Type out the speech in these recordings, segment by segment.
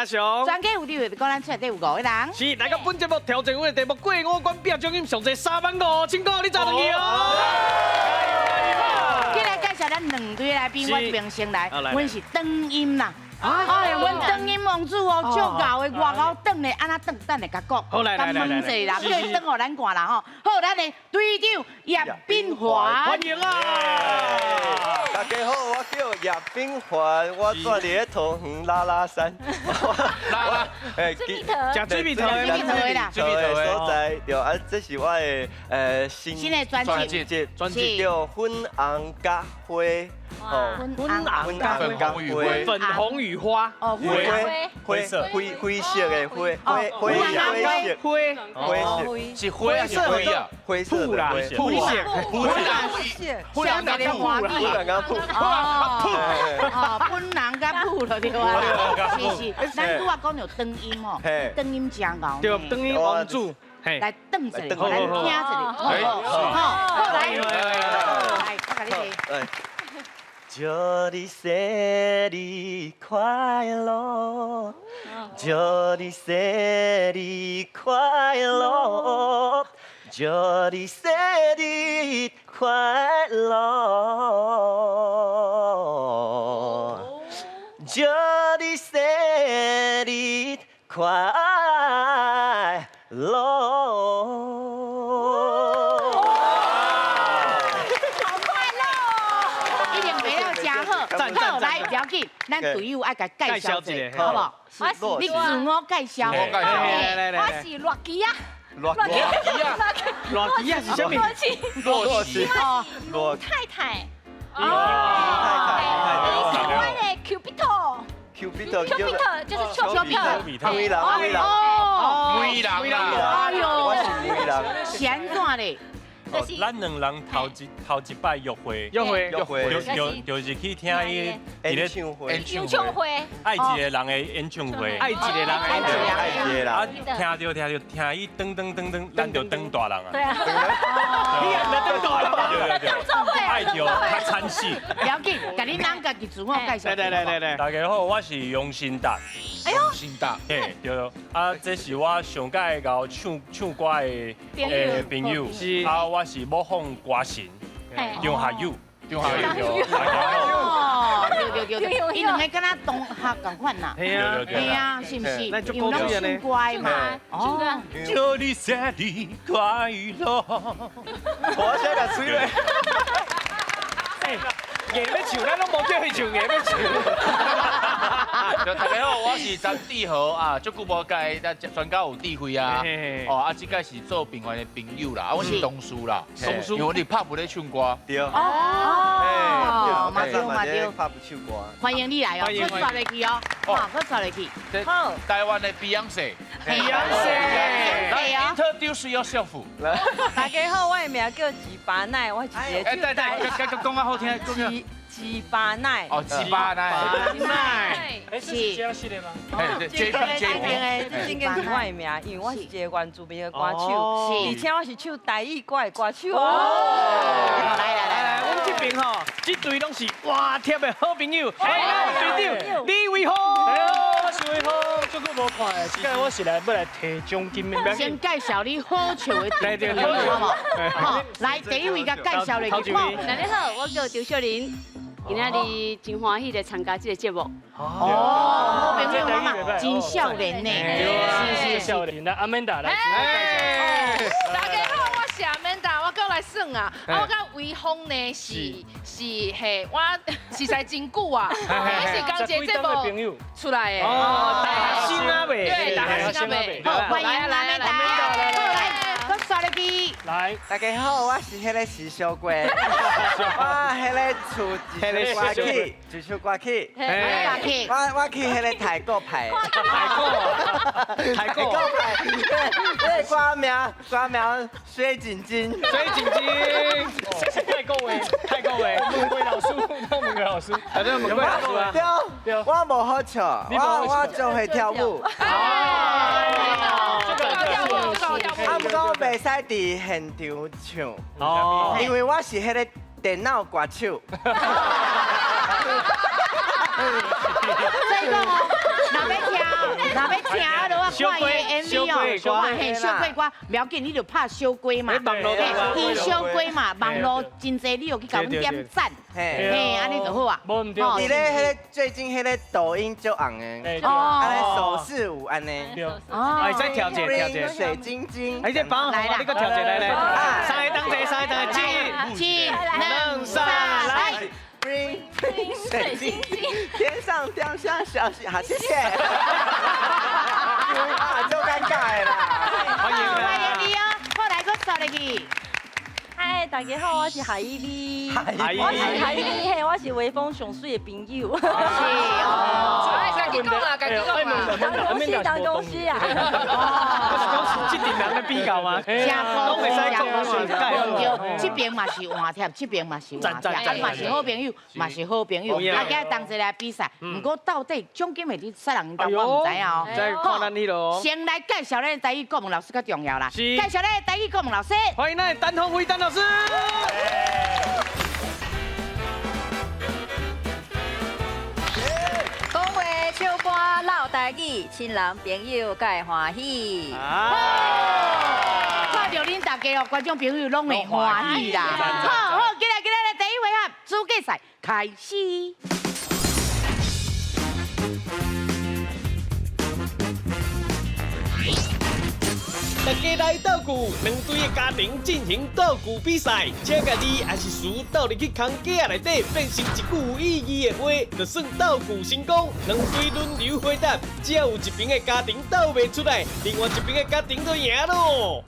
阿雄。专家有地位，讲咱出来底有5个人。是，来到本节目挑战我的题目，过5关拼奖金上侪3万5，请讲你咋落去哦？今来介绍咱2队来宾，我一边先来，阮是灯音啦。 哎，阮灯音王子哦，足高的外口等咧，安那等等咧，甲讲。好来来来来，者啦，叫伊等互咱看啦吼。好，咱的队长叶秉环，欢迎啊！大家好，我叫叶秉环，我住伫桃园拉山。拉，水蜜桃，食水蜜桃的，水蜜桃的啦，水蜜桃的所在，对啊，这是我的新的专辑，专辑叫粉红甲花。 粉红与花，哦，灰色的灰，灰色，是灰还是灰啊？灰色啦，铺啦，铺啦，那个花季，粉红甲铺了对吧？是，咱拄啊讲到灯音吼，灯音真高，对，灯音王子，来等一下，来听一下，好，来，我甲你听。 祝你生日快乐，祝你生日快乐，祝你生日快乐，祝你生日快乐。 好，来，不要紧，咱队友爱甲介绍一下，好不好？你自我介绍。我是洛基啊，洛基啊是啥物？罗太太。哦，是我的 Cupid 就是丘比特。灰狼，哎呦，我是灰狼。是安怎嘞？ 咱2人头一摆约会，就是去听伊演唱会，爱一个人的演唱会，爱一个人，啊，听伊噔，咱就噔大人啊。对啊，你也没噔大人，对，爱就较惨死。不要紧，甲你咱家己自我介绍。来，大家好，我是杨新达。哎呦，新大，嘿，对，啊，这是我上届搞唱歌的朋友，啊，我是模仿歌神杨夏友，哦，对，伊两个敢若同学同款呐。系啊，是不是？因为拢唱乖嘛。哦，祝你生日快乐。我先甲吹咧。硬要唱，咱拢无叫伊唱，硬要唱。大家好，我是张帝豪啊，足久无甲咱专家有智慧啊。哦，啊，即个是做平凡的朋友啦，我是同事啦，因为我哋拍不咧唱歌。对。哦，嘛对，拍不唱歌。欢迎你来哦，我刷入去哦，好，我刷入去。好，台湾的 Beyonce。来 ，Introduce yourself。大家好，我的名叫吉巴奈，我是一个对，讲较好听，吉巴奈。哦，吉巴奈。哎，是这样系列吗？JP，这应该是我的名，因为我是一个原住民的歌手，而且我是唱台语歌的歌手。来，阮这边吼，这队拢是哇贴的好朋友，队长李伟峰。我是伟峰，足久无看的，今日我是来要来摕奖金的。先介绍你好笑的队友，好不好？好，来第一位甲介绍你。大家好，我叫周秀玲。今仔日真欢喜来参加这个节目。哦，好朋友嘛，真少年呢。是少年。来，Amanda 来，大家好，我是 Amanda， 我刚来算啊，我甲威峰呢是嘿，我实在真久啊，我是刚这节目出来的。哦，大新阿妹，对，大新阿妹。好，欢迎 Amanda， 来，我刷入去。来，大家好，我是迄个徐小贵，我迄个出一首歌曲，我去迄个泰国派，泰国派，对，歌名水晶晶，泰国话，问贵老师，反正问贵老师啊。对，我无好笑，我就会跳舞。啊，不过我袂使伫现场唱，因为我是迄个电脑歌手。所以讲哦，若要跳，若要听啊，就我看伊 MV 哦，小可嘿小可歌，不要紧，你就拍小歌嘛，伊小歌嘛，网络真济，你又去甲阮点赞，嘿，安尼就好啊。无唔对。你咧迄个最近迄个抖音就红的，安尼手势舞安尼。哦，再调节调节。水晶晶。哎，这帮好，你个调节来来。三个当者，三个当者，七能三来。 Bring 水晶晶，天上掉下小星，好，谢谢。啊，就尴尬啦。欢迎你哦，好来，我坐入去。嗨，大家好，我是海伊丽。我是海伊丽，嘿，我是微风上水的朋友。是哦，家己讲啦，家己讲啦。当公司啊。哦，这顶人的比较吗？真好，袂使讲对，这边嘛是换贴，这边嘛是换贴，啊嘛是好朋友，嘛是好朋友。大家同齐来比赛，不过到底奖金会伫啥人当我唔知啊哦。再看咱迄咯。先来介绍咱的台语国文老师较重要啦。介绍咱的台语国文老师。欢迎咱的单鸿辉单老师。讲话唱歌唠台语，亲人朋友该欢喜。看到恁大家哦，观众朋友拢会欢喜啦。好，今日的第一回合资格赛开始。 大家来斗句，两队的家庭进行斗句比赛，请家己也是输斗入去空架内底，变成一句有意义的话，就算斗句成功。两队轮流回答，只要有一边的家庭斗袂出来，另外一边的家庭就赢咯。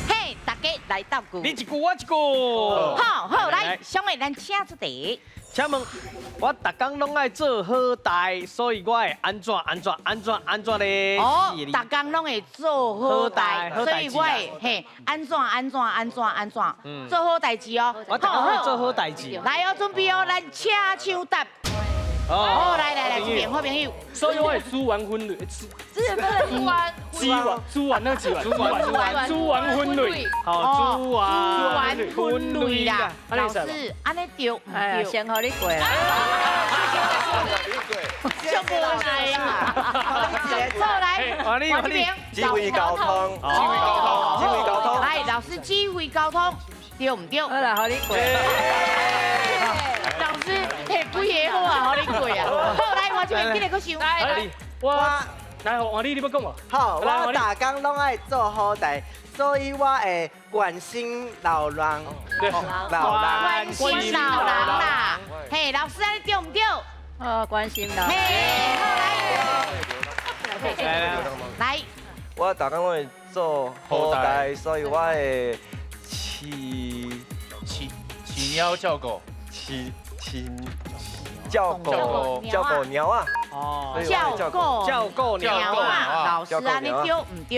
嘿，大家来斗句。你一句我一句。好，来，上面咱请出题。 请问，我逐工拢爱做好代，所以我会安怎咧？哦，逐工拢会做好代，所以我会嘿安怎做好代志哦。我逐工会做好代志。来哦，准备哦，咱请抢答。哦，来，这边好朋友。所以我会煮完婚礼，煮完那几碗，煮完婚礼，好，煮完婚礼啦。老师，安尼对唔对？先互你过啊。就无来啊！好来，我这边机会沟通，来，老师机会沟通，对唔对？好啦，互你过。老师，嘿，几个好啊，互你过啊。好来，我这边今日个想，来，王丽，你要讲无？好，我打工拢爱做好代，所以我会关心老人。关心老人啦。嘿，老师，你对唔对？关心老人。嘿，好来，我打工会做好代，所以我会饲鸟照顾，照顾鸟啊。哦，照顾鸟啊，老师啊，你对唔对？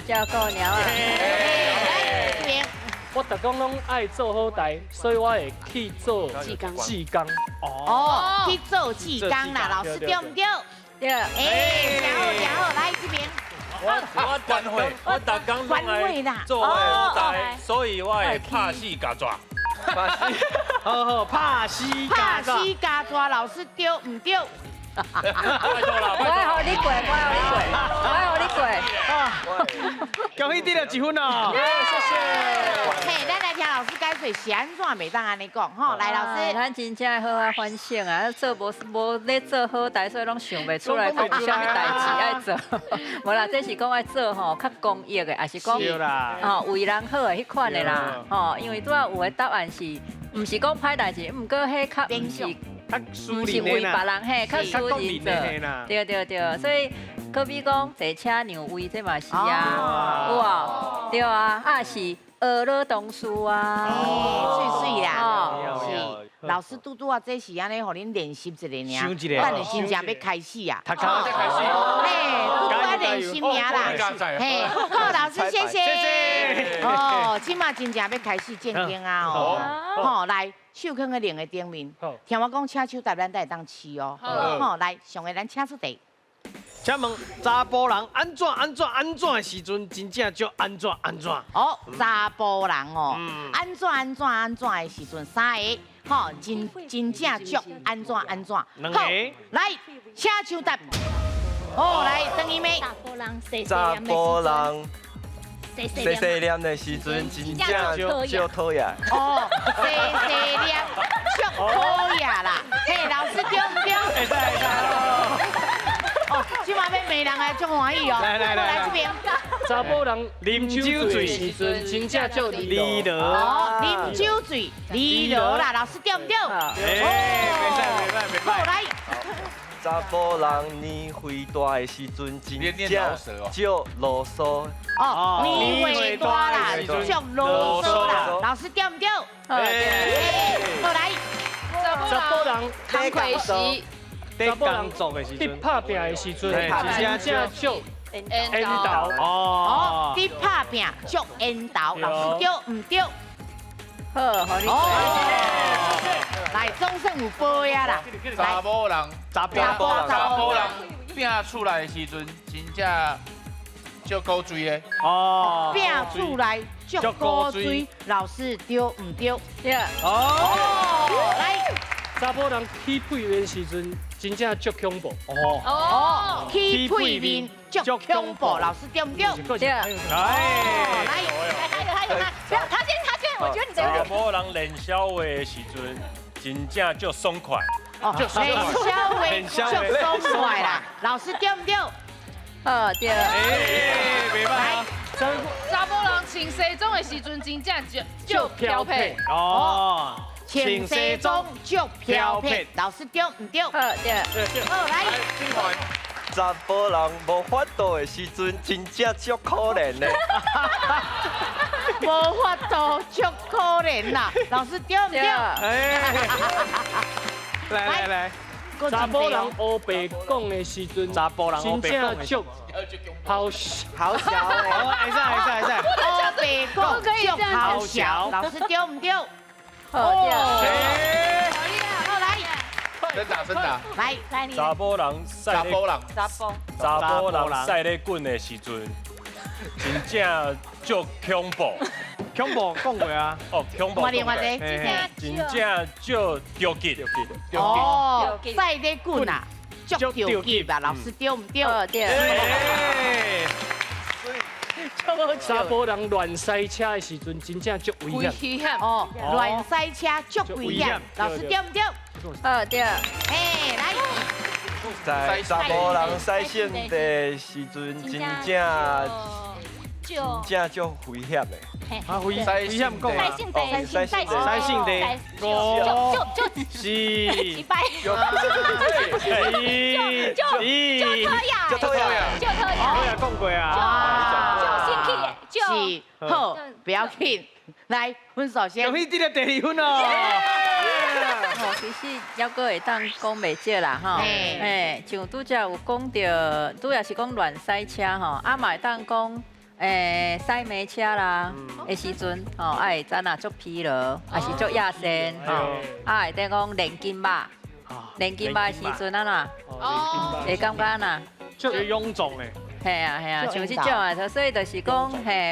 照顾鸟啊。来这边。 我逐工拢爱做好代，所以我会去做技工。哦，去做技工啦，老师对唔对？对。哎，然后来这边。我管会，我逐工拢爱做好代，所以我会拍死甲抓。好，拍死甲抓，老师对唔对？拜托啦，我爱互你过，恭喜得了1分哦！谢谢。嘿，咱来听老师解说是安怎袂当安尼讲吼？来，老师，咱真正好啊，反省啊，做无咧做好代，所以拢想袂出来，到底啥物代志爱做。无啦，这是讲爱做吼，较公益的，也是讲吼为人好的迄款的啦。吼，因为拄仔有的答案是，毋是讲歹代志，毋过迄较毋是。 唔是为别人嘿，较私人做，对，所以可比讲坐车让位，这嘛是啊，有啊，对啊，啊是学老同事啊，水啦，是老师拄啊，这是安尼，互恁练习一下尔，咱就真正要开始啊，他刚在开始，嘿，拄啊练习尔啦，嘿，好，老师谢谢，哦，今嘛真正要开始见天啊，哦，来。 手放喺另个顶面，听我讲，请手答咱才会当试哦。好，来，上个咱请出题。请问查甫人安怎的时阵，真正就安怎。哦，查甫人哦，安怎的时阵，三个，吼，真正足安怎。两个好，来，请抢答。哦，来，等伊妹。查甫人细细念的时阵，真正就讨厌。哦，细念足讨厌啦。嘿，老师对唔对？会使。哦，今晚要骂人的足欢喜哦。来这边。查甫人啉酒醉时阵，真正就离落。哦，啉酒醉离落啦，老师对唔对？袂好，来。查甫人年岁大的时阵，真正就啰嗦。哦，年岁大啦，足啰嗦啦，老师对唔对？好来，查甫人工课时，在工作的时伫阵，拍拼的时阵，真正就缘投。哦，伫拍拼足缘投，老师对唔对？好，好你。来，总算有杯啊啦！查甫人拼出来的时阵，真正足古锥的。哦，拼出来足古锥，老师对唔对？对。哦，来，查甫人起配面时阵，真正足恐怖。哦，起配面足恐怖，老师对唔对？对。来，不要他先，我觉得你这查甫人练小话的时阵，真正足爽快。哦，练小话足爽快啦，老师对唔对？对。来，查甫人穿西装的时阵，真正就飘配。哦，穿西装足飘撇，老师对唔对？对。好，来。查甫人无法度的时阵，真正足可怜的。无法度足可怜啦，老师对唔对？来，查甫人黑白讲的时阵，查甫人真正足好笑。好笑哦，会使。黑白讲足好笑，老师对唔对？好来，真打。来你。查甫人赛咧滚的时阵，真正足恐怖。恐怖讲过啊。哦，恐怖。另外一个，真正足着急。哦，赛咧滚啊，足着急吧？老师对唔对？查甫人乱赛车的时阵，真正足危险。哦，乱赛车足危险，老师对唔对？对。来。在查甫人使性的时阵，真正足危险的。危险讲啊！使性地，就讨厌，讲过啊！是好，不要紧。来，分首先。容易得到第2分哦。其实还阁会当讲袂少啦，吼。像拄则有讲到，拄也是讲乱赛车吼，嘛会当讲。赛马车啦的时阵，吼，会真啊足疲劳，也是足野生，吼，会当讲练筋肉，练筋肉的时阵啊呐，会感觉呐，足臃肿诶。系啊，像这种啊，所以就是讲，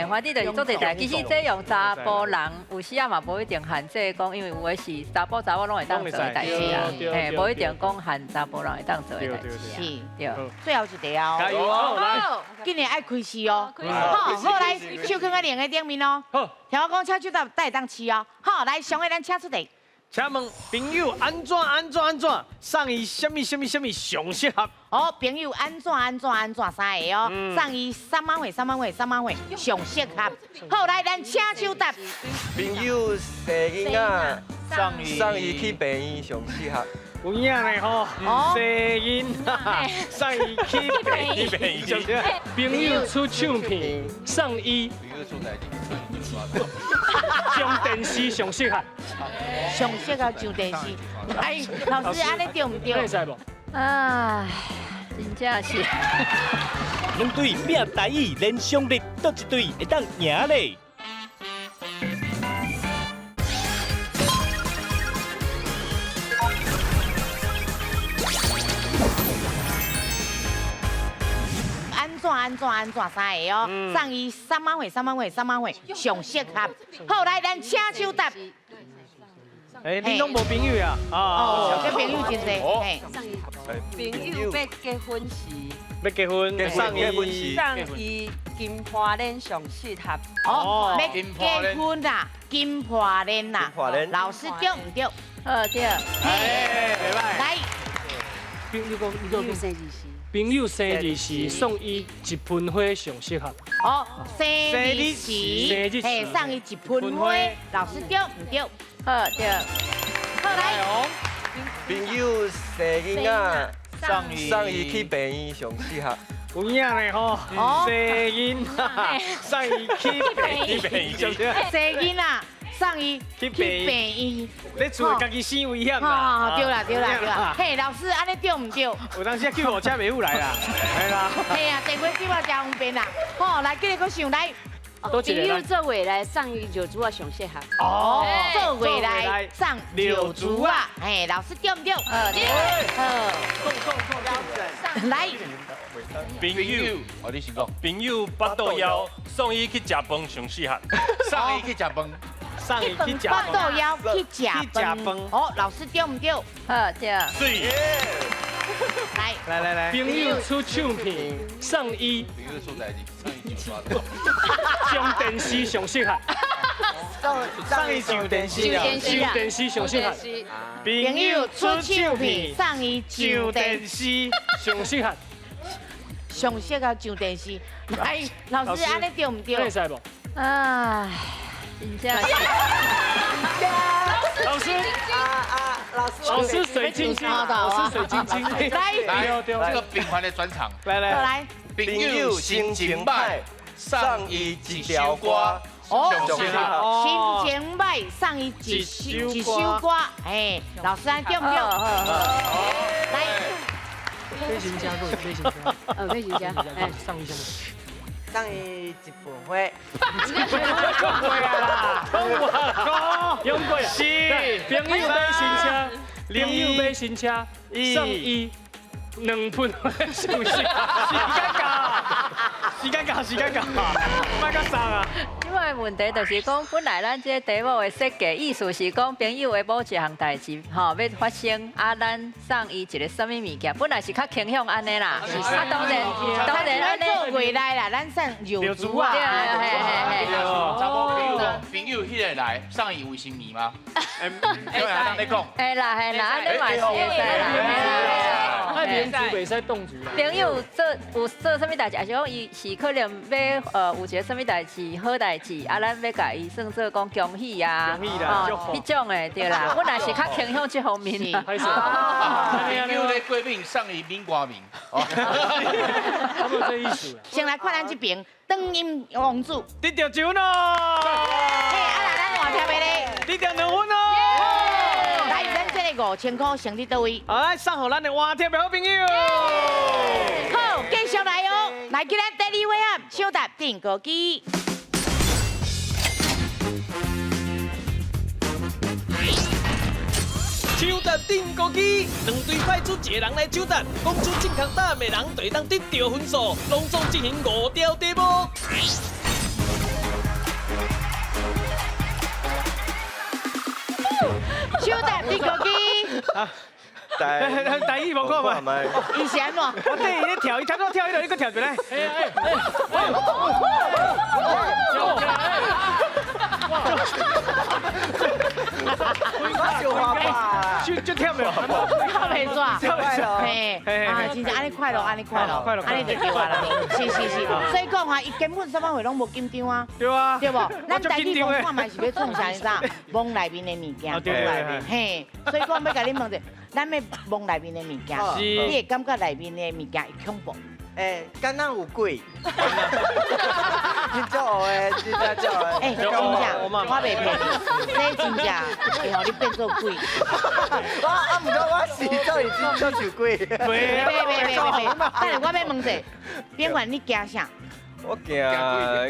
反正就是做一代。其实这用查甫人有时啊嘛，无一定限制讲，因为有的是查甫拢会当做的代志啊，无一定讲限查甫人会当做的代志啊。是，对。最后一题哦。加油哦！来，今年爱开始哦。好，来，手放在两个顶面哦。好，听我讲，车就带当吃哦。好，来，上个咱请出题。请问朋友安怎送伊什么上适合？哦，朋友安怎3个哦，送伊3万块上适合。好，来，咱请手答。朋友生囡仔，送伊去病院上适合。有影嘞吼，生囡仔，送伊去病院。朋友出唱片，送伊上电视上适合。上适合上电视。哎，老师，安尼对唔对？会使无？唉，真正是。两队拼台语连胜力，倒一队会当赢嘞？安怎三个哦，送伊3万块上适合。好，来咱请手答。哎，你拢无朋友啊？哦，这朋友真侪。嘿，朋友要结婚时，要结婚，送伊金花链上适合。哦，要结婚啦，金花链啦，老师对唔对？对。哎，袂歹。来，朋友生日时送伊一盆花上适合。哦，生日时，嘿，送伊一盆花，老师对唔对？对。好来，朋友生囡仔，送伊去病院上适合。有影嘞吼，生囡仔，送伊去病院上适合。生囡仔，送伊去病院。你厝家己生危险啦。对啦。嘿，老师，安尼对唔对？有当时救护车袂有来啦，系啦。嘿啊，地瓜鸡嘛真方便啦。好，来，继续搁想来。朋友做月来送伊肉珠啊上适合。哦，做月来送肉珠啊，哎，老师对唔对？讲来，朋友，哦，你先讲。朋友巴肚枵，送伊去食饭上适合。送伊去食饭。送伊去食巴肚饭。枵去食饭。哦，老师对唔对？对。对。来，朋友出唱片，送伊朋友出代志，送伊上刷。上电视上适合。送伊上电视啊。上电视上适合。朋友出唱片，送伊上电视上适合。上适合上电视。来，老师安尼对唔对？会使无？唉，真正。老师水晶晶，老师水晶晶，来，这个平凡的转场，来，朋友心情歹，送伊一条歌，哦，心情歹，送伊一首歌，哎，老师安对唔对？来，飞行家，飞行家，飞行家，哎，上一下。送伊一盆花。用过是朋友买新车，朋友买新车，送伊2盆花上适合。时间到，莫甲送啊！因为问题就是讲，本来咱这题目的设计意思是讲，朋友的某一项代志，吼要发生，咱送伊一个什么物件，本来是较倾向安尼啦。当然安尼做月来啦，咱送肉珠啊。查某朋友迄个来送伊卫生棉吗？因为当你讲。系啦，安尼嘛是会使啦。他连足袂使动足啦。朋友做什么代志，还是讲伊是可能要有一个什么代志好代志，咱要甲伊算做讲恭喜啊，迄种的对啦。本来是较倾向这方面啦。朋友咧过敏送伊敏歌名，差不多这意思啦。先来看咱这边，灯音王子，得到奖咯！嘿，来咱换贴的咧，得到2分咯！来，咱这个5000块成伫倒位？来送互咱的换贴的好朋友。好，继续来哦，来给咱第2位啊，小答定歌机。手答定歌机，2队派出1个人来手答，讲出正确答案的人就会当得到分数，隆重进行5条题目。手答定歌机。第一望看嘛，以前嘛，我等伊咧跳，伊跳到跳，伊个跳出来。小花吧，就跳没有，跳袂煞，跳袂煞，嘿，啊，真正安尼快乐，安尼快乐，安尼就对啊啦，是，所以讲啊，伊根本3万岁拢无紧张啊，对啊，对无？咱台语讲看嘛是要创啥啥，梦内面的物件，嘿，所以讲要甲你问者，咱要梦内面的物件，你会感觉内面的物件会恐怖？敢若有鬼，真足的，真正足的。真正，我袂骗你，这真正会互你变做鬼。毋过我是做已经做像鬼。别，等下我要问者，变换你惊啥？我惊迄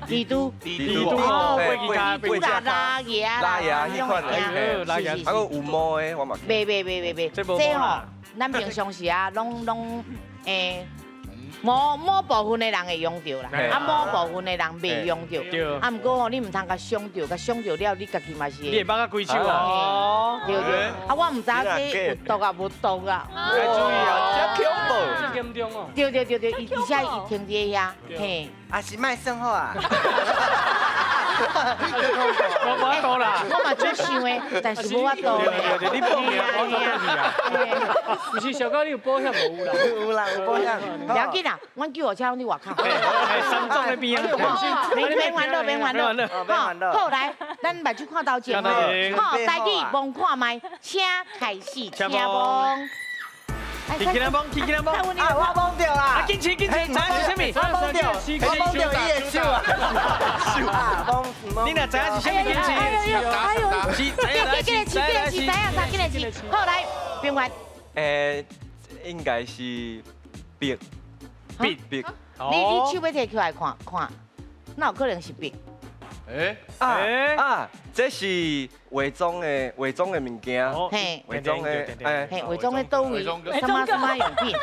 蜘蛛，拉牙迄款的，拉牙，还有有毛的，我嘛。袂，这吼，咱平常时啊，拢某部分的人会用到啦，啊某部分的人未用到。对。啊，毋过吼，你唔通甲伤到，甲伤到了，你家己嘛是。你会放到几手啊？对对。啊，我唔知这有毒啊，无毒啊。要注意啊，这恐怖。这严重哦。对，而且伊停伫遐，嘿。啊是卖算好啊。我多啦，我嘛最想的，但是无法度的。对，你报名我做得去啊。不是小高，你有保险无啦？有啦，有保险。不要紧啦，阮救护车伫外口。三中那边啊，免烦恼，免烦恼。好，来，咱目睭看头前。好，台语望看麦，请开始，请望。去吉兰帮，去吉兰帮。啊，我忘掉啦。啊，坚持，知影是啥物？我忘掉，我忘掉伊的手啊。你若知影是啥物坚持？好来，边环。应该是笔。你手要摕起来看看，那有可能是笔。这是伪装的物件。嘿，伪装的，嘿，伪装的倒位，什么用品？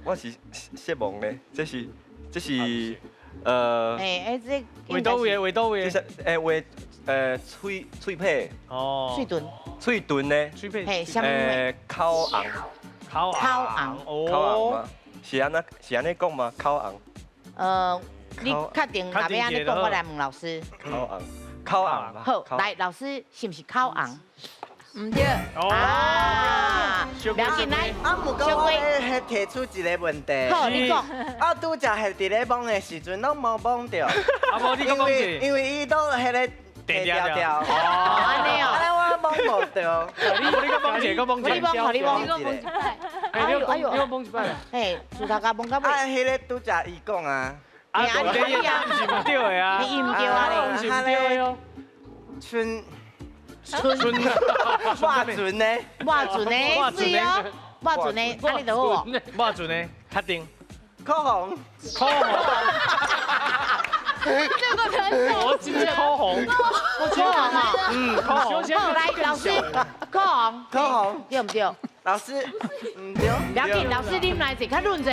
我是失望的，这是这为倒位，这是为脆皮。哦。脆炖的。脆皮。嘿，什么？烤红。烤红吗？是安尼讲吗？烤红。你确定若要安尼讲，我来问老师。烤红。好，来，老师是不是烤红？唔对。啊，了解来。啊，不过我迄提出一个问题。好，你讲。啊，拄则係伫咧摸的時陣，拢冇摸到。啊，無你講講一個。因為伊都迄個地條。哦，安尼哦。安尼我摸無到。你講幫一個，幫一個。你幫，哎呦，你幫一擺。嘿，自頭家幫到尾。啊，迄個拄則伊講啊。啊，對啊，唔是唔對的啊。你唔對啊咧，唔是唔對哦。春。哇準呢？哇準呢？是哦，哇準呢？安尼就好哦。哇準呢？確定。烤紅。这个人我今天烤紅。烤紅啊？烤紅。好，來老師，烤紅對唔對？老師唔對。不要緊，老師你來一較論者。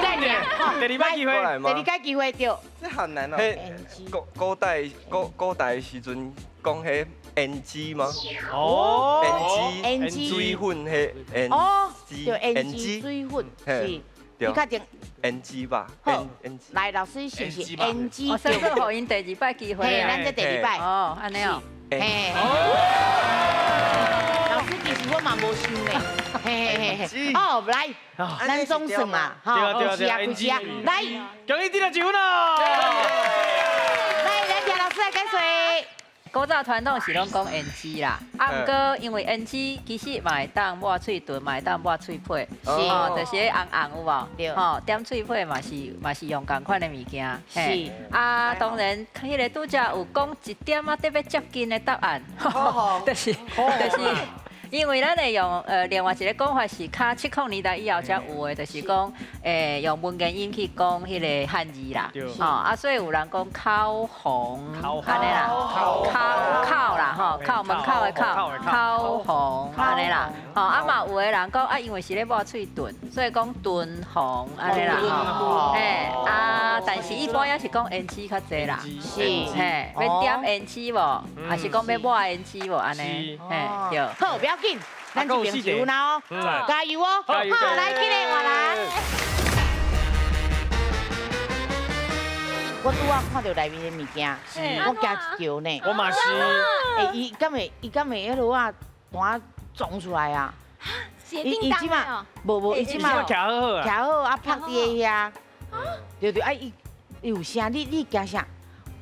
加油！第二擺機會。第二擺機會對。這好難哦。古代時陣講迄胭脂嗎？哦。胭脂水粉迄胭脂。哦，對胭脂水粉是。你確定？胭脂吧。好，來老師是不是胭脂？我先做予因第二擺機會。嘿，咱這第二擺。哦，安尼哦。嘿。老師其實我嘛無想咧。嘿。哦，來，咱總算嘛，哈，開始啊，來，恭喜你得獎啦！來，咱聽老師來解說。古早傳統是攏講胭脂啦，啊，毋過因為胭脂其實嘛會當抹喙唇，嘛會當抹喙皮，哦，就是迄紅紅有無？對。吼，點喙皮嘛是用同款的物件。是。啊，當然，迄個拄則有講一點仔特別接近的答案，就是。因為咱會用另外一個講法是，較70年代以後才有的，就是講用文言音去講迄個漢字啦。吼啊，所以有人講烤紅，安尼啦，烤啦吼，烤門口的烤紅安尼啦。吼啊嘛有的人講啊，因為是咧抹喙唇，所以講敦紅安尼啦吼。嘿啊，但是一般也是講胭脂較濟啦。是。嘿，要點胭脂無？還是講要抹胭脂無？安尼。嘿，對。好，不要緊。咱這邊球呢？加油哦！好，來，起來，我來。我拄啊看到內面的物件，我驚一球呢。我嘛是。伊敢會迄落啊單撞出來啊？伊即嘛，無，伊即嘛徛好好啊，徛好啊，拍佇遐。對對，啊伊有聲，你驚啥？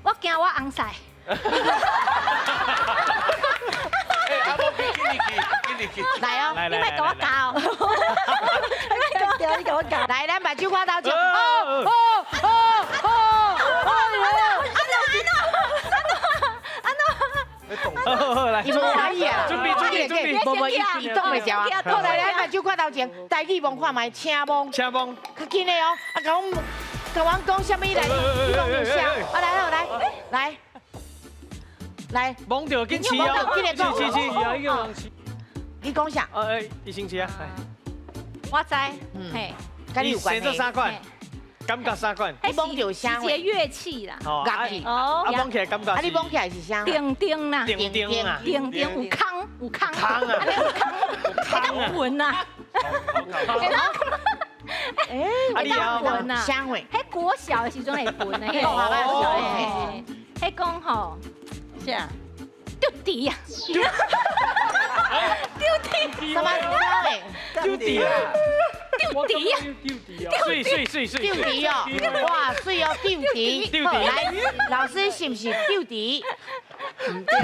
我驚我紅曬。來哦，你咪給我教，你給我教，來，咱目睭看頭前。伊無可以啊！準備，無，伊動袂着啊！好來，咱目睭看頭前，台語望看覓，請望，較緊的哦！啊，甲阮講啥物來？你講有啥？啊，來，摸到緊試哦！你講啥？一星期啊！我知，嘿，跟你有关系。做啥款？感觉啥款？你摸着啥？一个乐器啦。乐器。哦。摸起来感觉。你摸起来是啥？叮叮啦。叮叮啊。叮叮有空有空。空啊。空啊。滚啊。哎，你要滚啊？啥话？迄国小的时阵会滚的。哦。迄讲吼，啥？丢地呀！丢地！什么？丢地啊！丢地呀！丢地啊！水！丢地哦！哇，水哦，丢地！丢地！来，老师是不是丢地？唔对。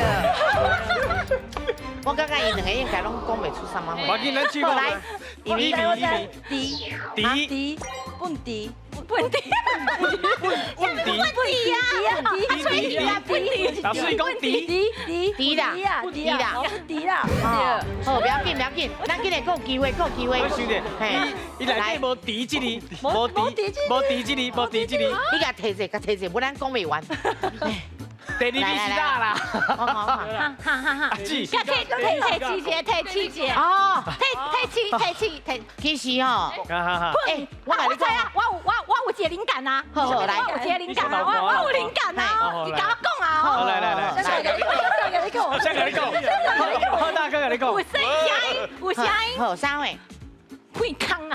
我刚刚伊两个应该拢讲袂出什么话。我见咱去过。来，地老师讲地啦，好，不要紧，咱今日还有机会。我兄弟，你内底无地这里，无地这里。你甲提者，不然讲袂完。第二你是哪啦？哈，记。提气节。哦，提。其实吼，我甲你讲啊，我有一个灵感啊。好，来，我有一个灵感啊，我有灵感啊，你甲我讲啊。好，来。先甲你讲。好，大哥甲你讲。有声音。好，啥话？开空啊！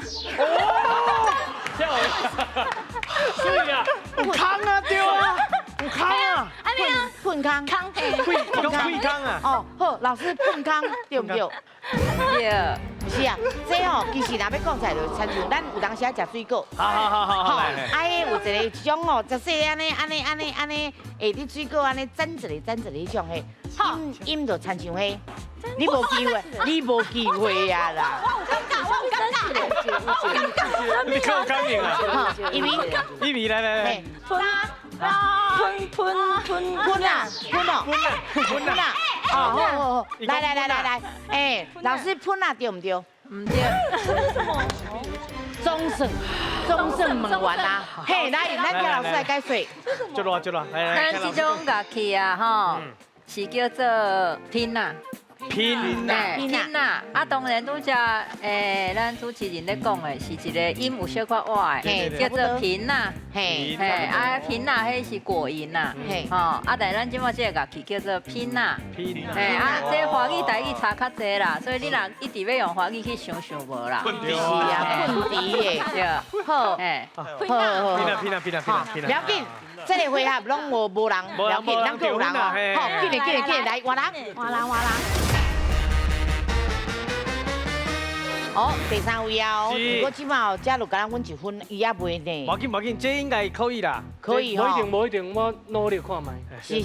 所以啊，有空啊，对啊，有空啊，安尼啊，喷空，开空啊。哦，好，老师喷空对唔对？对。是啊，这吼其实若要讲起来，就亲像咱有当时啊食水果。好，来。哎，有一种吼，食细安尼，下啲水果安尼沾一个迄种嘿，饮就亲像嘿。你无机会呀啦！我有感觉。你看我感应啊！一米来，喷啊！好，来，哎，老师喷啊对唔对？唔对。中盛问完啦，嘿，来，咱叫老师来解说。就落，来。咱这种乐器啊，吼，是叫做拼啊。拼啊！啊，当然拄只咱主持人咧讲的是一个音有小可歪的，叫做拼啊。拼啊，迄是过音呐。吼，啊，但咱即马这个乐器叫做拼啊。这华语台语差较济啦，所以你若一直要用华语去想无啦。是啊，喷笛的，对，好，拼啊！不要紧，这个回合拢无人，不要紧，咱有人哦。好，紧来，换人。哦，第三位啊！如果即马加入，甲咱分1分，伊也袂呢。无紧，这应该可以啦。可以吼。无一定，我努力看卖。是，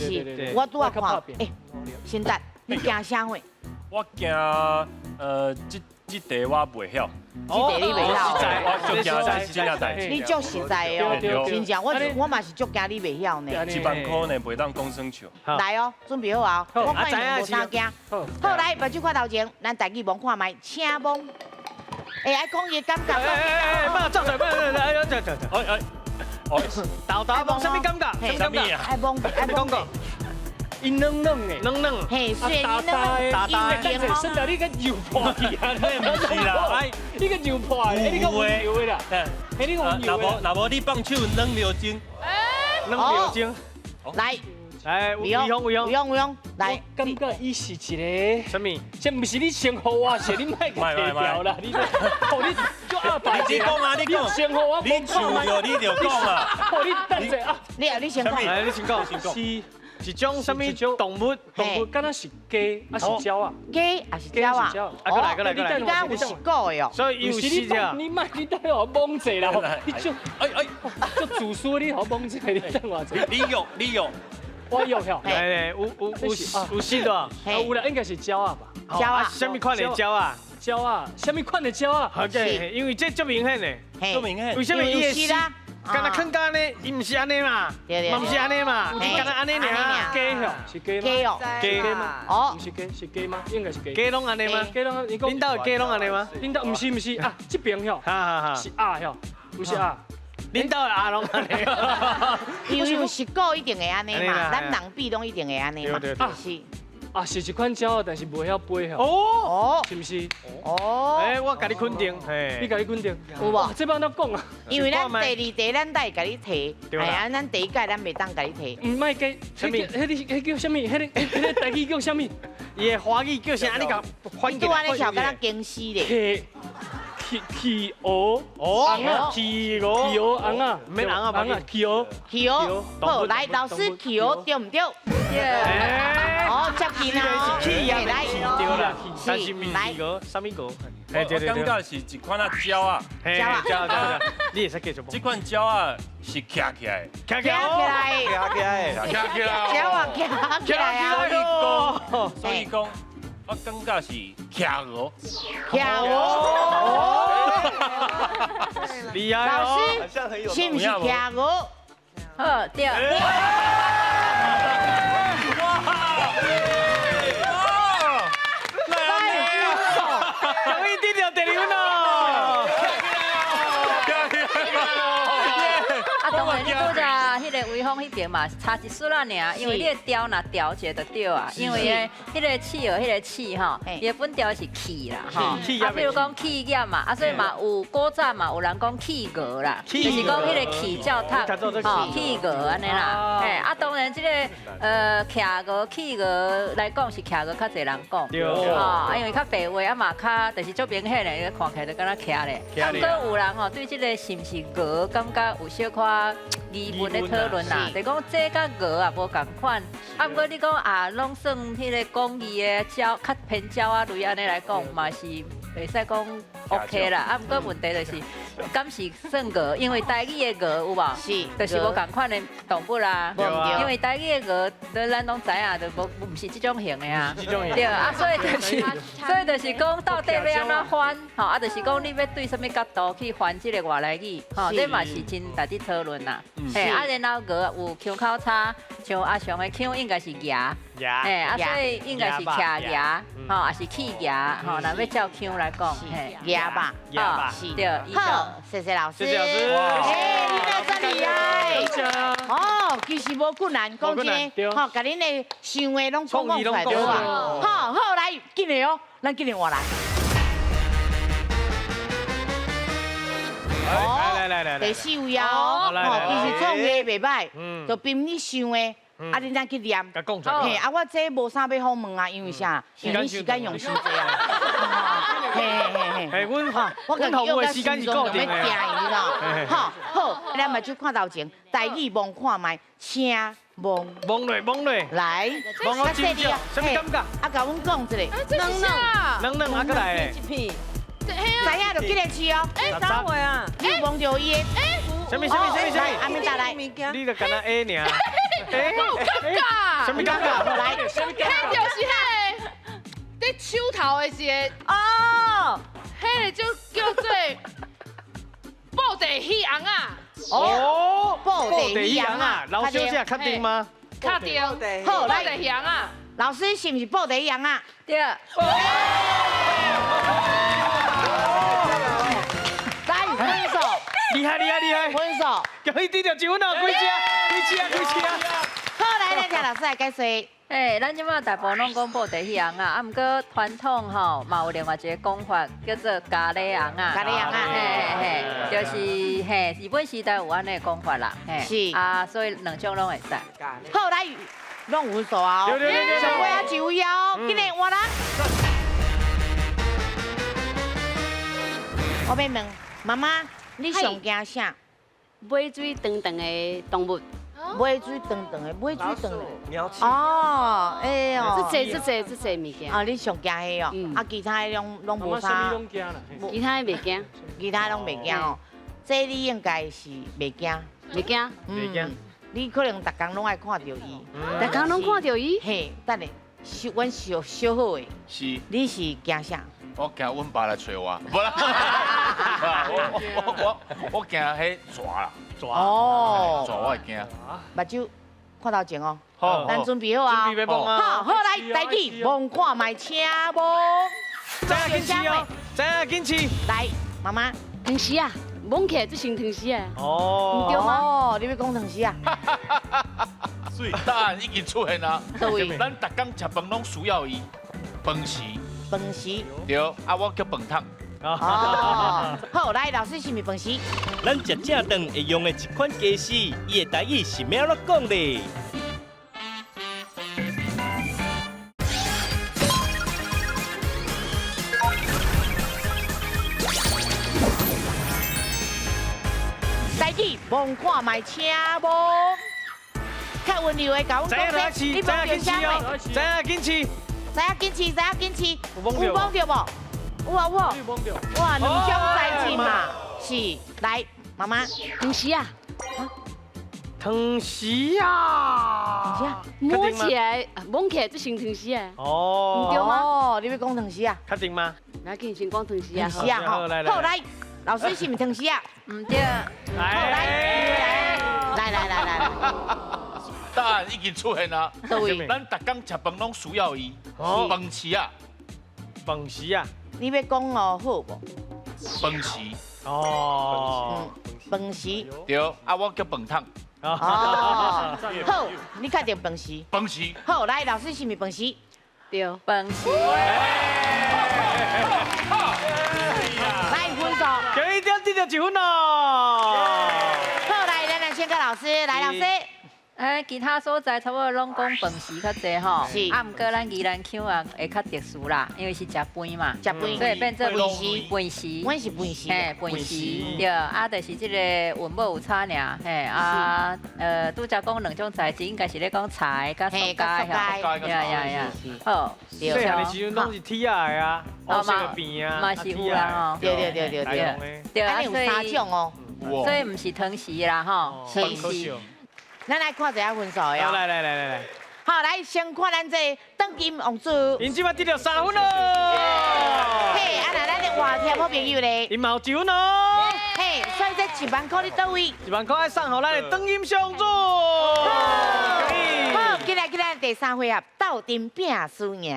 我拄啊看。先等，你惊啥货？我惊这题我袂晓。这题你袂晓？我就惊这真正代志。你足实在哦，真正我嘛是足惊你袂晓呢。1万块呢，袂当讲生笑。来哦，准备好啊！我看你无啥惊。好，来，目睭看头前，咱家己摸看卖，请摸。哎，爱讲伊感觉。不走，豆摸什么感觉？什么啊？爱摸。伊嫩的，嘿，水嫩，身材你个油破去啊！是啦，你个油破，你个油的啦，你个油的。那无你放手2秒钟，2秒钟，来，吴勇，来，感觉伊是一个什么？这不是你先好我，是你卖个提掉啦，你就阿爸，你讲啊，你讲，先好我，你想着你就讲啊，你等者啊，你先讲，来，你先讲，是种什么动物？敢若是鸡，还是鸟啊？鸡还是鸟啊？过来，你敢有食过的哦？所以有是的。你卖你等我懵者啦，你就就煮书你好懵者，你等我者。你有，我有票。有是的，有啦，应该是鸟啊吧？鸟啊？什么款的鸟啊？鸟啊？什么款的鸟啊？好嘅，因为这足明显的，足明显。为什么伊会是？敢若坑干呢？伊唔是安尼嘛？嘛唔是安尼嘛？伊敢若安尼尔。鸡哦，是鸡吗？鸡哦，鸡吗？哦，不是鸡，是鸡吗？应该是鸡。鸡拢安尼吗？鸡拢，恁兜鸡拢安尼吗？恁兜唔是啊，这边哟，是鸭哟，不是鸭。恁兜鸭拢安尼。因为食狗一定会安尼嘛，咱人比拢一定会安尼嘛。对，是。啊，是一款鸟，但是袂晓飞吼。哦，是不是？哦，哎，我甲你肯定，你甲你肯定，有无？这帮怎讲啊？因为咱第二题咱得甲你提，哎呀，咱第一届咱袂当甲你提。唔卖给，什么？迄叫什么？迄个台语叫什么？伊的华语叫啥？你甲翻译。拄安尼跳，敢若惊死咧。企鹅，哦，企鹅红啊，免红啊，红啊，企鹅，好，来，老师企鹅对唔对？哦，接近啊，来，对啦，但是面企鹅，什么鹅？我感觉是一款啊鸟啊，鸟，你会使继续讲。这款鸟啊是徛起来，徛起来，徛起来啊！所以讲。我感觉是徛鹅，厉害老师，是不是徛鹅？好，对。终于得到第二分咯！啊，当然你拄则迄个威风迄边嘛，差一丝啦尔，因为你的调若调一个就对啊，因为迄个企鹅迄个企吼，伊的本调是企啦吼，啊，比如讲企业嘛，啊，所以嘛有古早嘛有人讲企鹅啦，就是讲迄个企叫它吼企鹅安尼啦，嘿，啊，当然这个徛鹅企鹅来讲是徛鹅较侪人讲，吼，因为较白话啊嘛较，就是足明显咧，看起来就敢若徛咧，啊，不过有人吼对这个是毋是鹅感觉有小可疑问的讨论啦，就讲这甲鹅啊无共款，啊，不过你讲啊，拢算迄个讲义的鸟，较偏鸟啊类安尼来讲嘛是袂使讲 OK 啦，啊，不过问题就是，敢是算鹅，因为台语的鹅有无？是，就是无共款的动物啦，因为台语的鹅，咱拢知影，就无是这种型的啊，对啊，所以就是讲到底要安怎翻，吼，啊，就是讲你要对什么角度去翻这个外来语，吼，这嘛是真值得讨论啦。嘿，啊，然后鹅有腔口差，像阿翔的腔应该是牙，嘿，啊，所以应该是徛牙，吼，也是起牙，吼，若要照腔来讲，嘿，牙吧，是对，好，谢谢老师，谢谢老师，哎，你那真厉害，哦，其实无困难，讲真的，吼，甲恁的想话拢讲出来对吧？好，好来，紧的哦，咱紧的话来。来，第4位啊，其实创业袂歹，就凭你想的，啊，你咱去念。嘿，啊，我这无啥要好问啊，因为啥？因为时间用伤济啊。嘿，我跟服务的时间是固定的，你知道？好，咱目睭看头前，台语望看卖，请望落，来，望我真少，什么感觉？啊，甲阮讲一个，冷啊，过来。知影就记得吃哦。哎，啥话啊？你望到伊的，什么？阿明达来，你就干那 A 尔。好尴尬。什么尴尬？来，迄就是迄个在手头的一个哦，迄个就叫做布袋戏红啊。哦，布袋戏红啊，老小姐确定吗？确定。好，布袋戏红啊。老师是不是布袋戏红啊？对。来，分手。厉害！分手。恭喜得到1分哦，几只啊！好，来，咱听老师来解说。诶，咱即马大部分拢讲布袋戏红啊，啊，毋过传统吼嘛有另外一个讲法叫做咖喱红啊。咖喱红啊，嘿，就是嘿，日本时代有安尼讲法啦，嘿，是啊，所以两种拢会使。好，来，拢有分数啊！对，上尾啊1位哦，今日换人。我要问妈妈，你上惊啥？买水长长的动物。买水长长的，买水长的。鸟鼠。哦，哎哦。这物件。啊，你上惊迄哦？啊，其他的拢无啥。其他的袂惊。其他拢袂惊哦。这你应该是袂惊。袂惊。袂惊。你可能逐工拢爱看到伊。逐工拢看到伊？嘿，等下，阮小好的。是。你是惊啥？我惊阮爸来找我，无啦。我惊迄蛇啦。哦，蛇我会惊。目睭看头前哦。好，咱准备好啊。准备要望啊。好，来，台语望看卖，请望。知影紧吃。来，妈妈。糖丝啊，望起来就像糖丝啊。哦。唔对吗？哦，你要讲糖丝啊？答案已经出现啦。倒位？咱逐工食饭拢需要伊饭时。饭时。对，啊，我叫饭桶。哦，好，来，老师是咪饭时？咱食正顿会用的一款鸡丝，伊的台语是咩落讲咧？台语望看卖车无？较温柔的甲阮讲说，你望着啥物？知影坚持，知影坚持，知影坚持，有望着无？有啊，哇，两种代志嘛，是来，妈妈，糖时啊，糖时啊，摸起来，摸起来就成糖时啊，哦，对吗？哦，你要讲糖时啊？确定吗？来，给你先讲糖时啊，糖时啊，好，来，老师是咪糖时啊？唔对，来，答案已经出现啦。倒位？咱逐工食饭拢需要伊饭时啊，饭时啊。你要讲哦好无？饭时。哦，饭时。对，啊，我叫饭桶。哦，好，你确定饭时？饭时。好，来，老师是咪饭时？对，饭时。来分数。就一定得到1分咯。好，来，咱来先跟老师，来，老师。其他所在差不多拢讲饭时较济吼，是啊，毋过咱宜兰腔啊会较特殊啦，因为是食饭嘛，食饭，所以变做饭时，饭时，阮是饭时，嘿，饭时，对，啊，就是即个文某有差尔，嘿，啊，拄则讲两种材质，应该是咧讲菜甲蔬菜，呀，好，细汉的时阵拢是铁仔的啊，黑色的边啊，嘛是有啦吼，对，对啊，有3种哦，所以毋是糖时啦吼，是。咱来看一下分数哟。来，好，来先看咱这当今王子。因即摆得到3分咯。嘿，啊那咱的话听好朋友咧。因嘛有1分咯。嘿，所以这1万块你倒位？1万块爱送互咱的当今上主。好，今日第3回合斗阵拼输赢。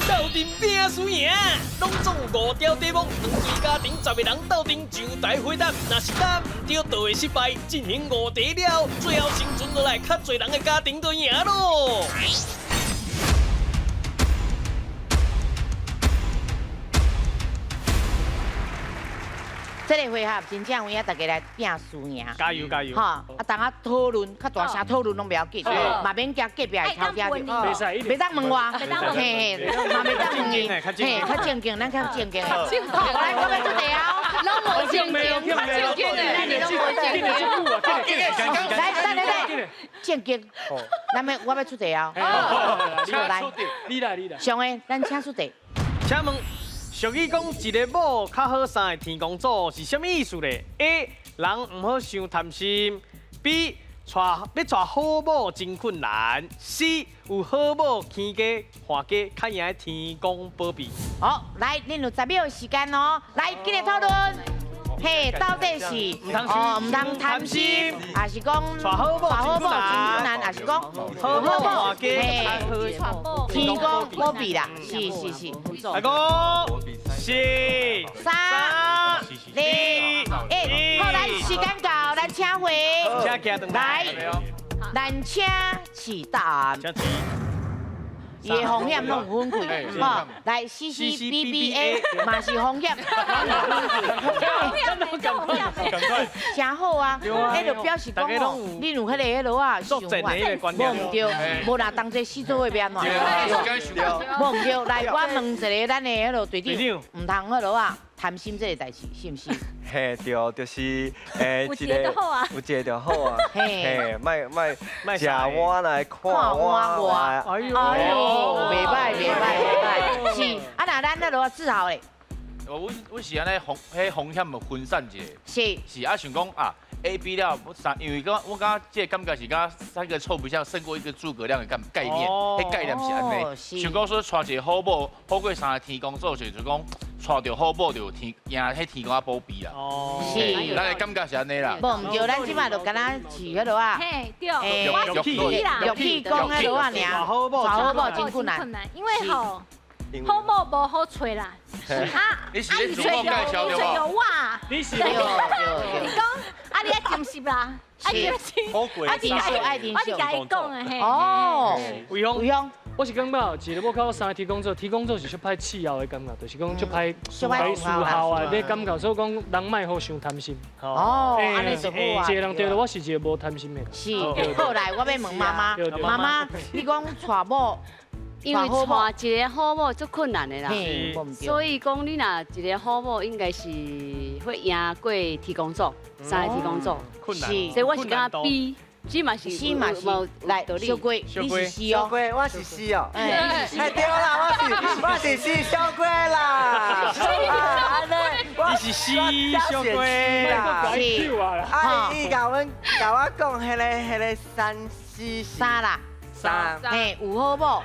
斗阵拼输赢，拢总有5条题目，两队家庭10个人斗阵上台回答，若是答唔对就会失败。进行5题了，最后生存落来较侪人的家庭就赢咯。这个回合真正有影，大家来拼输赢。加油！哈，啊，大家讨论，较大声讨论拢不要紧，嘛免惊隔壁的头家就。袂当问我，嘿，嘛袂当问伊，嘿，较正经，咱较正经。好，来，我要出题哦。拢无正经，较正经的，咱拢无正经。来，正经。我要出题哦。来，你来。上个，咱请出题。请问。俗语讲一个某较好送的天公祖是啥物意思咧 ？A. 人唔好伤贪心。B. 要娶好某真困难。C. 有好某牵家换家，较赢天公保庇。好，来，恁有10秒时间哦，来，今日讨论。嘿，到底是唔通贪心，还是讲娶好某真困难，还是讲好某嘿，天公保庇啦，是。来讲4、3、2、1，好，咱时间到，咱请回。来，咱请起答案。伊的风险拢有分开，吼，来 CCBBA 嘛是风险，真好啊！迄就表示讲哦，你有迄个啊想法，无唔对，无若当作死做伙变乱，无唔对。来，我问一个咱的迄个队长，唔通迄啊贪心这个代志，是唔是？嘿，对，就是有一个就好啊，有一个就好啊。嘿，卖食碗来看碗。哎呦，袂歹。是，啊那咱迄个自豪嘞。我是安尼风险就分散一下。是啊，想讲啊 A B 了，因为我感觉这感觉是甲3个臭皮匠胜过1个诸葛亮的概念，迄概念是安尼。想讲说娶一个好某，好过3个天公做就是讲。娶着好某就赢，迄天公啊保庇啦。是，咱的感觉是安尼啦。无唔对，咱即摆就敢若是迄落啊。嘿，对。玉器讲迄落啊尔，娶好某真困难。因为吼，好某无好找啦。你是咧主播介绍对有无？我，你是你讲啊，你爱珍惜啦，爱珍惜。好贵，爱珍惜，爱珍惜。我是甲伊讲的嘿。哦，魏峰，我是感觉一个要靠三提供者，提供者是足歹伺候的感觉，就是讲足歹输效啊，你感觉，所以讲人莫好伤贪心。哦，安尼就好啊。一个人对了，我是一个无贪心的。是，后来我要问妈妈，妈妈，你讲娶某，因为娶一个好某足困难的啦，所所以讲你若一个好某，应该是会赢过提供组，三个提供组。困难，所以我是感觉比。C 嘛是来，小龟，你是 C 哦，我是 C 哦，哎对啦，我是 C 小龟啦，你是 C 小龟啦，是啊，伊甲我讲，迄个三啦，嘿，有好无？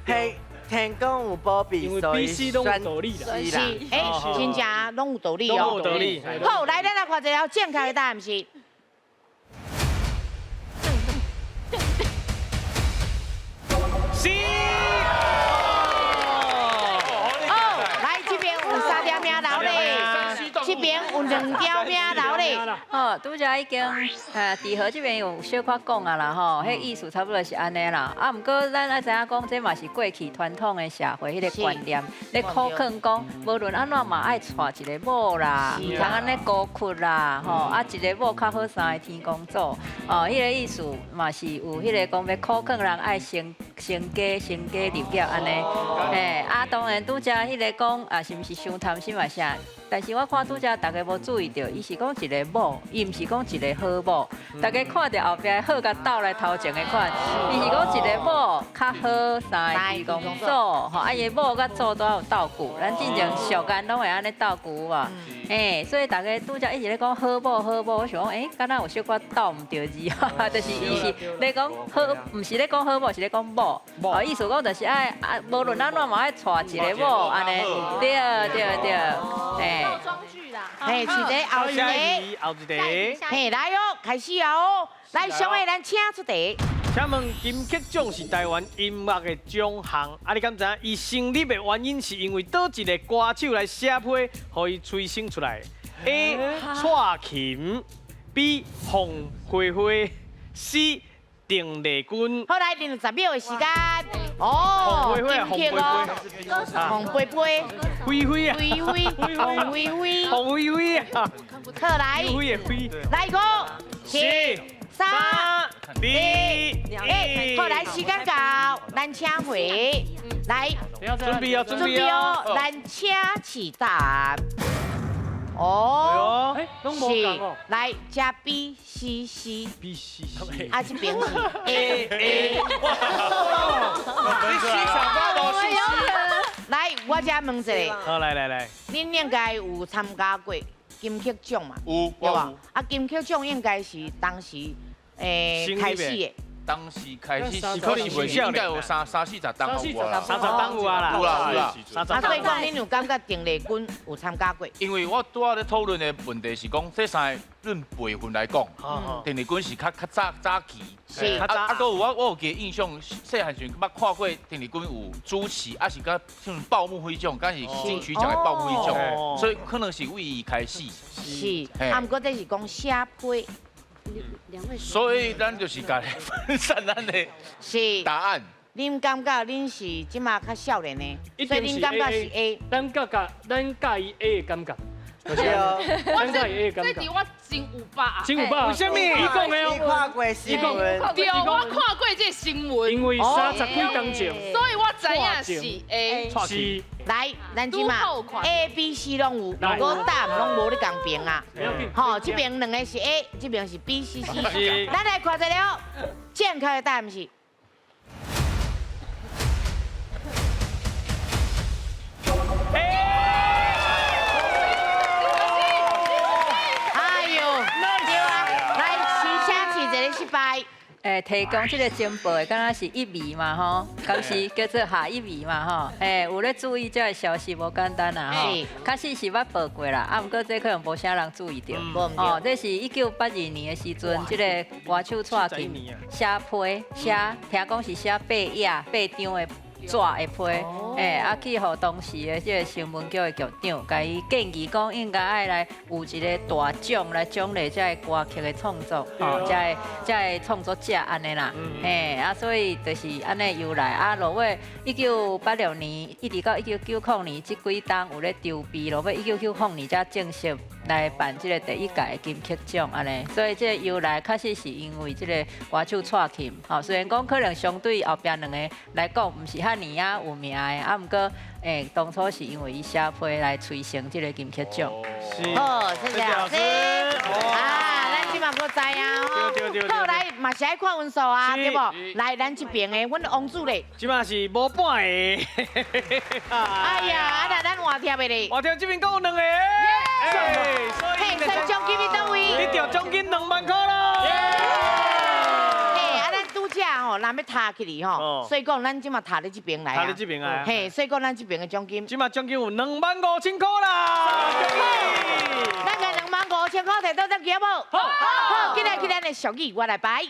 嘿，听讲有保庇，因为 B、C 都有道理啦，是，哎，真正拢有道理哦，都有道理。好，来，咱来看一个正确的答案是。是。哦，来这边有3条命留咧，这边有2条命留咧。哦，拄则已经伫河这边有小可讲啊啦吼，迄意思差不多是安尼啦。啊，毋过咱爱知影讲，这嘛是过去传统的社会迄个观念，咧苦劝讲，无论安怎嘛爱娶一个某啦，唔通安尼孤屈啦，吼啊一个某较好三个天公祖。哦，迄个意思嘛是有迄个讲要苦劝人爱成家立业安尼。嘿，啊当然拄则迄个讲啊是毋是伤贪心嘛啥？但是我看拄则大家无注意到，伊是讲一个某，伊毋是讲一个好某。大家看到后壁好甲倒来头前的款，伊是讲一个某较好三个天公祖，吼啊伊个某甲祖都有斗久，咱之前俗间拢会安尼斗久啊。嘿，所以大家拄则一直咧讲好某，我想讲，敢若有小可斗唔对字，就是伊是咧讲好，毋是咧讲好某，是咧讲某。哦，意思讲就是爱无论安怎嘛爱娶一个某安尼，对，嘿。套装具啦，嘿，是的，后一个，嘿，来哦，开始哦，来，上个咱请出题。请问金曲奖是台湾音乐的奖项，啊，你敢知影伊成立的原因是因为倒一个歌手来写批，互伊催生出来 ？A. 蔡琴 ，B. 洪慧慧 ，C. 邓丽君。好，来，20秒的时间。哦，金曲哦，洪贝贝，灰灰啊，洪灰灰，洪灰灰啊，好来，来个4、3、2、1，好来，时间到，咱请回，来，准备哦，咱请起答。哦，是，来加 B C C， 啊这边是 A。你欣赏到我来，我再问一个。好，来。恁应该有参加过金曲奖嘛？有，对吧？啊，金曲奖应该是当时开始的。当时开始是可能袂少，应该有三四十档有啊，30档有啊啦，有啦。啊，所以讲恁有感觉邓丽君有参加过？因为我拄仔咧讨论的问题是讲，这三个论辈分来讲，邓丽君是较早期，是啊，搁有我有记印象，细汉时捌看过邓丽君有主持，啊是甲像报幕会奖，敢是金曲奖的报幕会奖，所以可能是为伊开始。是，啊，毋过这是讲写批。所以咱就是甲分散咱的答案。恁感觉恁是即马较少年的，所以恁感觉是 A。咱介意 A 的感觉。对哦，咱介意 A 的感觉。这题我真有把。真有把？为什么？伊讲的哦。你看过新闻？对，我看过这新闻。因为30几工前。所以我知影是 A。是。来，咱即马 A、B、C 拢有，如果答案拢无咧共边啊。吼，这边2个是 A， 这边是 B、C、C。咱来看一下正确的答案是。哎呦，对啊，来，请起一个失败。提供这个情报的，敢若是一味嘛吼，当时叫做下一味嘛吼。有咧注意这个消息无简单啊吼。确实是捌报过啦，啊，毋过这可能无啥人注意到。哦，这是1982年的时阵，这个歌手蔡琴写批，听讲是写8页8张的纸的批，去互当时的这个新闻局的局长，甲伊建议讲，应该爱来有一个大奖来奖励这歌曲的创作，这创作者安尼啦，所以就是安尼由来落尾1986年一直到1990年这几档有咧筹备，落尾1990年才正式来办这个第1届金曲奖安尼，所以这个由来确实是因为这个歌手蔡琴，虽然讲可能相对后边两个来讲，唔是遐尼有名的，毋过当初是因为伊写批来催生这个金曲奖。好，谢谢老师。咱即马搁知啊，好来嘛是爱看分数啊，对不？来，咱这边的，阮王主咧，即马是无半个。哎呀，那咱换贴的咧，换贴这边够有2个。嘿，所以奖金伫倒位？你着奖金2万块咯。咱拄则吼，若要踏起哩吼，所以讲咱即马踏咧这边来。踏咧这边来。嘿，所以讲咱这边的奖金，即马奖金有25000块啦。咱个25000块摕倒转去好无？好，今日咱的俗语我来摆。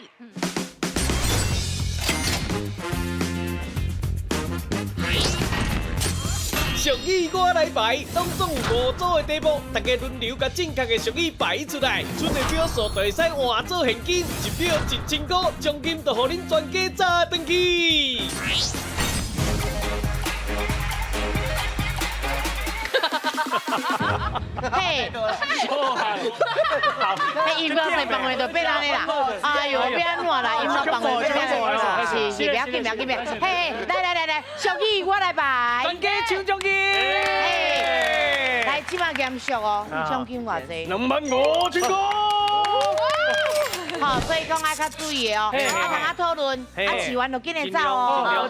俗语我来排，总共有5组的题目，大家轮流把正确的俗语排出来，剩的票数就会使换做现金，1票1000块，奖金就予恁全家砸转去。嘿，伊个在房内就变安尼啦，哎呦，变安怎啦？伊个房内变安尼，是不要紧，不要紧，嘿，来，俗语我来排，全家抢奖金，来，即马严肃哦，奖金偌济？25000块。好，所以讲爱较注意的哦，通讨论，试完就紧来走哦。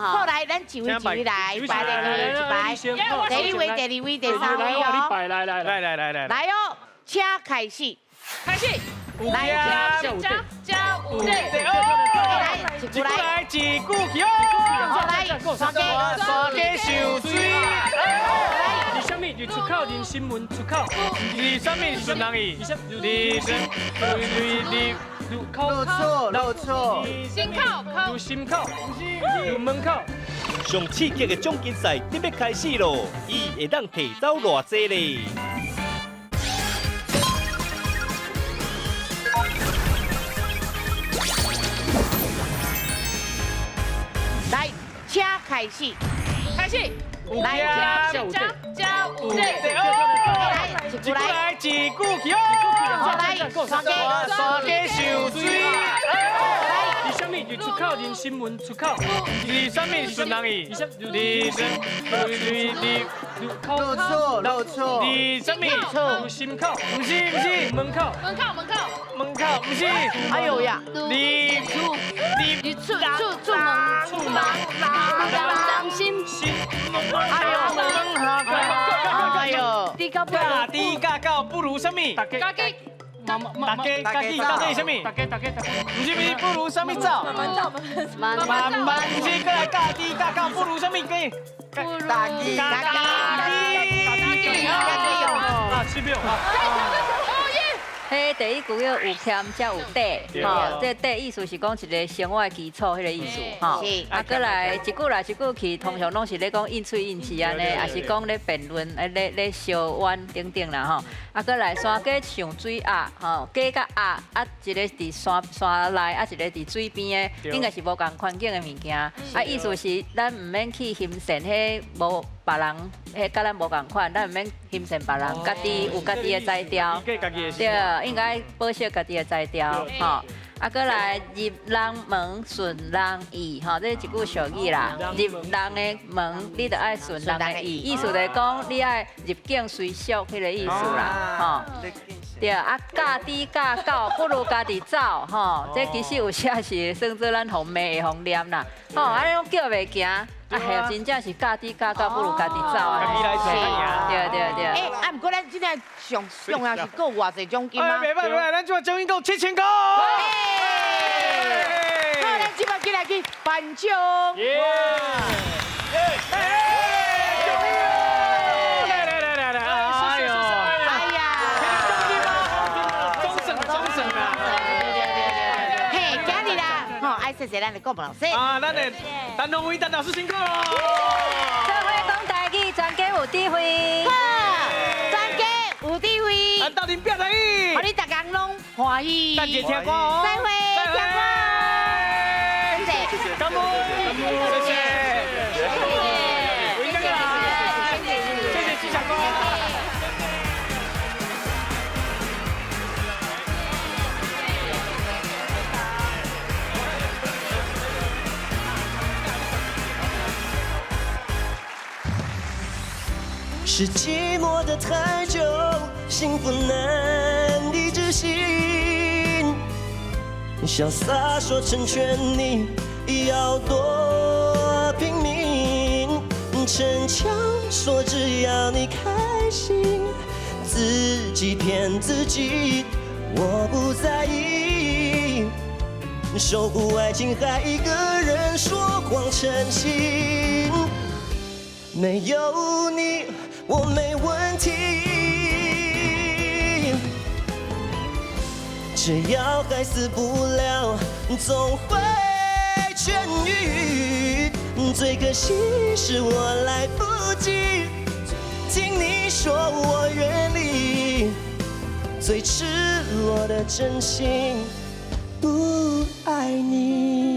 好，来，咱一位来，排第1排，第1位、第2位、第3位哦。来，来哦，请开始。来，加5对，来，一句来，一句去哦。来，双家上水。你什么？你出口，你新闻出口。你什么？是哪里？你漏错，心口，入门口。上刺激的奖金赛准备开始咯，伊会当提走偌济咧？来，请开始。来，加5对，来，一句来，一句去哦。来，双家上水。你什么？你出口，你新闻出口。你什么？是哪里？漏错，你什么？入心口，不是，门口，不是。哎呦呀，你出门，哎呦，低价高不如什么？大家什么？不是不如什么走？慢，不是过来价低价高不如什么？大鸡，7秒。迄第1句要有添才有底，这底意思是讲一个生活基础迄个意思，过来一句来一句去，通常拢是咧讲应喙应气安尼，也是讲咧辩论，咧烧冤等等啦过来山家上水鸭，鸡甲鸭，一个伫山内，一个伫水边的，应该是无共环境的物件，意思是咱唔免去欣赏迄无。别人迄甲咱无共款，咱唔免欣赏别人，家己有家己的才调，对，应该保守家己的才调，过来入人门顺人意，这是一句俗语啦。入人的门，你就爱顺人的意，意思就是讲你爱入境随俗迄个意思啦，对，价低价高不如家己走，这其实有写是算做咱红骂的红念啦，安尼拢叫袂行。真正是价低价高不如家己走啊！对。不过咱今天上重要是够偌济奖金吗？袂歹，咱今麦奖金够7000块。好，咱今麦进来去颁奖。来谢谢咱的郭老师。啊，咱的陈龙威陈老师辛苦了。做伙讲台语，全家有智慧。好，专家有智慧。到底变台语，互你大家拢欢喜。大姐听歌哦。再会，听歌。谢谢，感恩，谢谢，谢谢吉祥哥。是寂寞的太久，幸福难以置信。潇洒说成全你，要多拼命。逞强说只要你开心，自己骗自己，我不在意。守护爱情还一个人说谎成性，没有你我没问题，只要还死不了，总会痊愈。最可惜是我来不及听你说我愿意，最赤裸的真心不爱你。